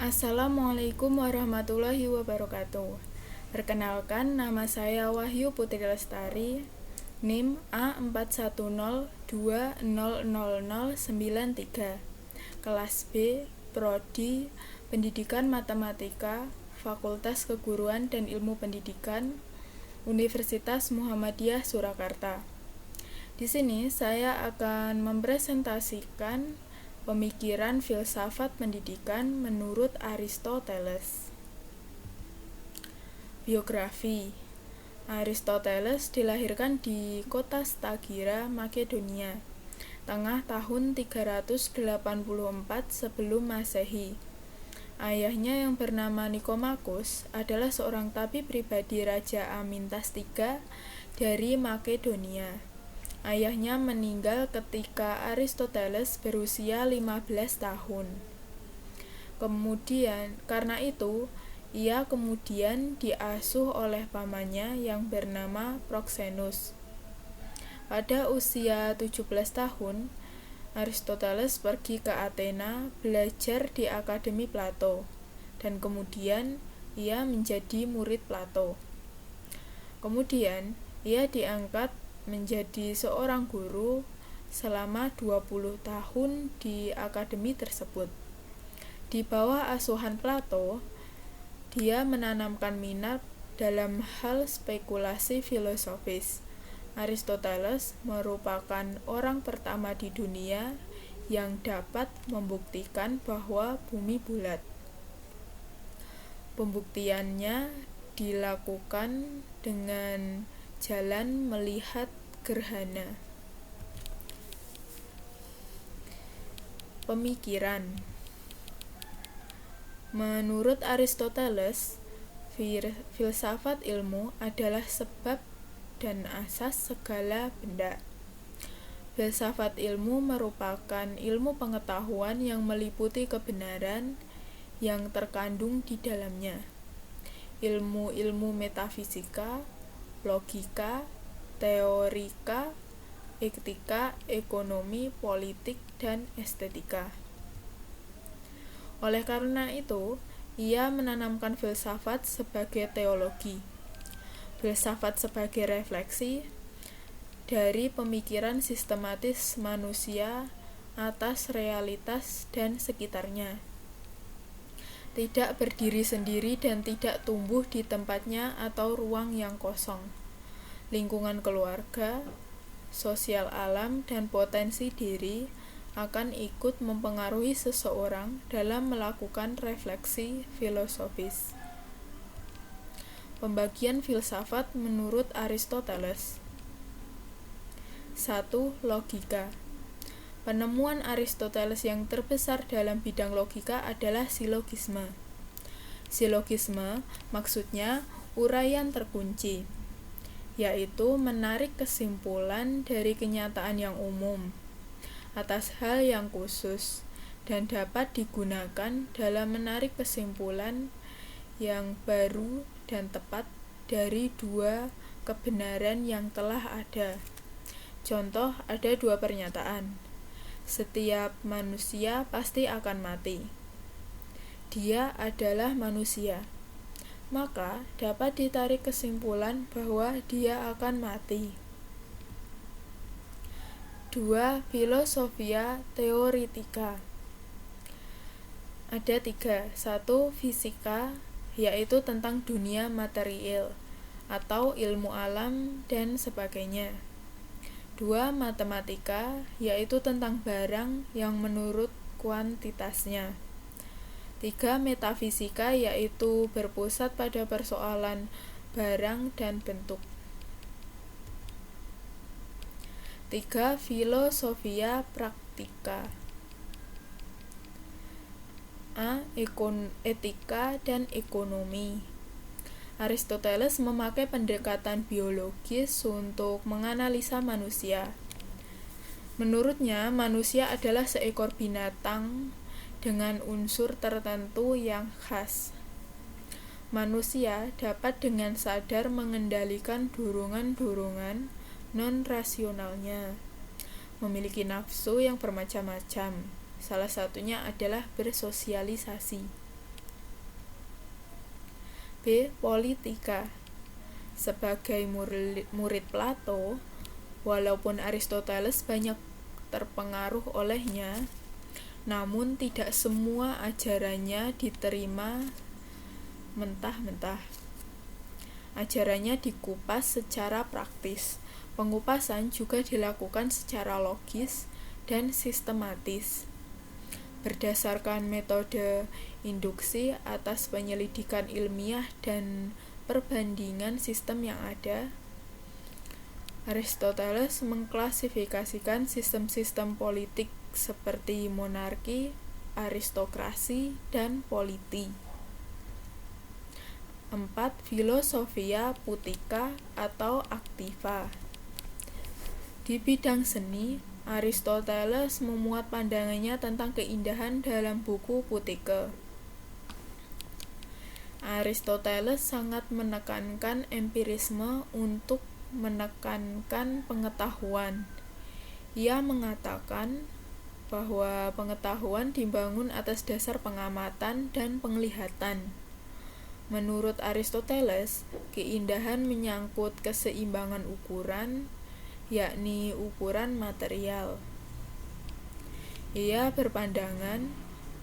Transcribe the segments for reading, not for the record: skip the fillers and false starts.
Assalamualaikum warahmatullahi wabarakatuh. Perkenalkan, nama saya Wahyu Putri Lestari, NIM A4102000093, kelas B, Prodi Pendidikan Matematika, Fakultas Keguruan dan Ilmu Pendidikan, Universitas Muhammadiyah Surakarta. Di sini saya akan mempresentasikan pemikiran filsafat pendidikan menurut Aristoteles. Biografi. Aristoteles dilahirkan di kota Stagira, Makedonia, tengah tahun 384 sebelum Masehi. Ayahnya yang bernama Nikomakos adalah seorang tabib pribadi Raja Amintas III dari Makedonia. Ayahnya meninggal ketika Aristoteles berusia 15 tahun. Karena itu, ia kemudian diasuh oleh pamannya yang bernama Proxenus. Pada usia 17 tahun, Aristoteles pergi ke Athena belajar di Akademi Plato, dan kemudian ia menjadi murid Plato. Kemudian, ia diangkat menjadi seorang guru selama 20 tahun di akademi tersebut. Di bawah asuhan Plato, dia menanamkan minat dalam hal spekulasi filosofis. Aristoteles merupakan orang pertama di dunia yang dapat membuktikan bahwa bumi bulat. Pembuktiannya dilakukan dengan jalan melihat gerhana. Pemikiran. Menurut Aristoteles, filsafat ilmu adalah sebab dan asas segala benda. Filsafat ilmu merupakan ilmu pengetahuan yang meliputi kebenaran yang terkandung di dalamnya. Ilmu-ilmu metafisika, logika, teorika, etika, ekonomi, politik, dan estetika. Oleh karena itu, ia menanamkan filsafat sebagai teologi, filsafat sebagai refleksi dari pemikiran sistematis manusia atas realitas dan sekitarnya. Tidak berdiri sendiri dan tidak tumbuh di tempatnya atau ruang yang kosong. Lingkungan keluarga, sosial alam, dan potensi diri akan ikut mempengaruhi seseorang dalam melakukan refleksi filosofis. Pembagian filsafat menurut Aristoteles. 1. Logika. Penemuan Aristoteles yang terbesar dalam bidang logika adalah silogisme. Silogisme maksudnya uraian terkunci, yaitu menarik kesimpulan dari kenyataan yang umum atas hal yang khusus dan dapat digunakan dalam menarik kesimpulan yang baru dan tepat dari dua kebenaran yang telah ada. Contoh, ada dua pernyataan. Setiap manusia pasti akan mati. Dia adalah manusia. Maka dapat ditarik kesimpulan bahwa dia akan mati. 2. Filosofia teoritika. Ada 3. 1. Fisika, yaitu tentang dunia material atau ilmu alam dan sebagainya. 2. Matematika, yaitu tentang barang yang menurut kuantitasnya. 3. Metafisika, yaitu berpusat pada persoalan barang dan bentuk. 3. Filosofia praktika. A. Etika dan ekonomi. Aristoteles memakai pendekatan biologis untuk menganalisa manusia. Menurutnya, manusia adalah seekor binatang dengan unsur tertentu yang khas. Manusia dapat dengan sadar mengendalikan dorongan-dorongan non-rasionalnya, memiliki nafsu yang bermacam-macam. Salah satunya adalah bersosialisasi. B. Politika. Sebagai murid Plato, walaupun Aristoteles banyak terpengaruh olehnya, namun tidak semua ajarannya diterima mentah-mentah. Ajarannya dikupas secara praktis. Pengupasan juga dilakukan secara logis dan sistematis. Berdasarkan metode induksi atas penyelidikan ilmiah dan perbandingan sistem yang ada, Aristoteles mengklasifikasikan sistem-sistem politik seperti monarki, aristokrasi, dan politi. 4. Filosofia putika atau aktiva. Di bidang seni, Aristoteles memuat pandangannya tentang keindahan dalam buku Putike. Aristoteles sangat menekankan empirisme untuk menekankan pengetahuan. Ia mengatakan bahwa pengetahuan dibangun atas dasar pengamatan dan penglihatan. Menurut Aristoteles, keindahan menyangkut keseimbangan ukuran, yakni ukuran material. Ia berpandangan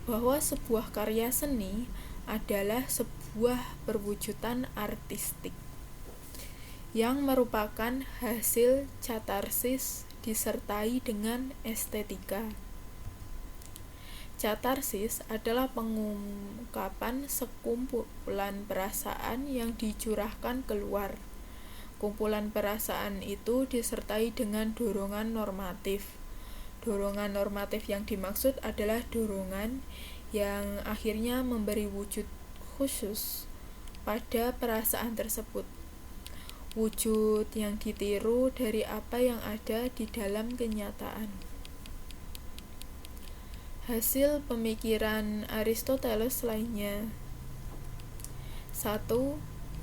bahwa sebuah karya seni adalah sebuah perwujudan artistik yang merupakan hasil katarsis disertai dengan estetika. Katarsis adalah pengungkapan sekumpulan perasaan yang dicurahkan keluar. Kumpulan perasaan itu disertai dengan dorongan normatif. Dorongan normatif yang dimaksud adalah dorongan yang akhirnya memberi wujud khusus pada perasaan tersebut. Wujud yang ditiru dari apa yang ada di dalam kenyataan. Hasil pemikiran Aristoteles lainnya. 1.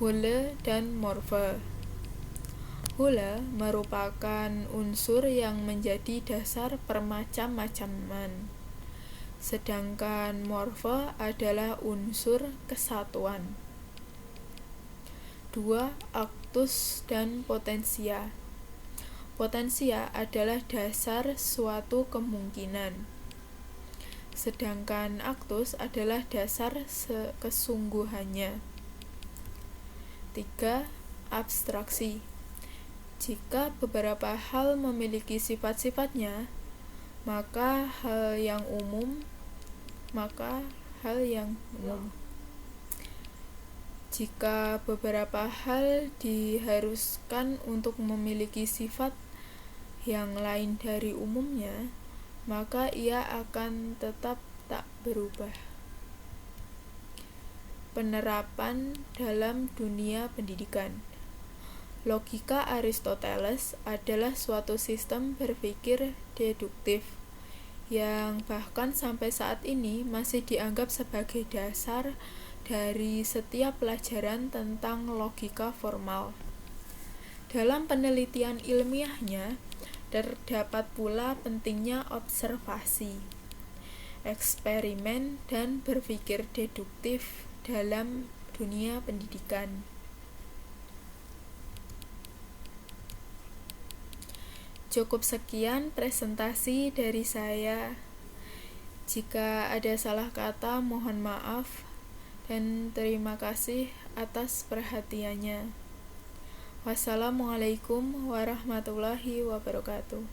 Hule dan morfe. Hule merupakan unsur yang menjadi dasar permacam-macaman, sedangkan morfe adalah unsur kesatuan. 2. Aktus dan potensia. Potensia adalah dasar suatu kemungkinan, sedangkan aktus adalah dasar kesungguhannya. 3. Abstraksi. Jika beberapa hal memiliki sifat-sifatnya, maka hal yang umum. Jika beberapa hal diharuskan untuk memiliki sifat yang lain dari umumnya, maka ia akan tetap tak berubah. Penerapan dalam dunia pendidikan. Logika Aristoteles adalah suatu sistem berpikir deduktif yang bahkan sampai saat ini masih dianggap sebagai dasar dari setiap pelajaran tentang logika formal. Dalam penelitian ilmiahnya, terdapat pula pentingnya observasi, eksperimen, dan berpikir deduktif dalam dunia pendidikan. Cukup sekian presentasi dari saya. Jika ada salah kata, mohon maaf dan terima kasih atas perhatiannya. Wassalamualaikum warahmatullahi wabarakatuh.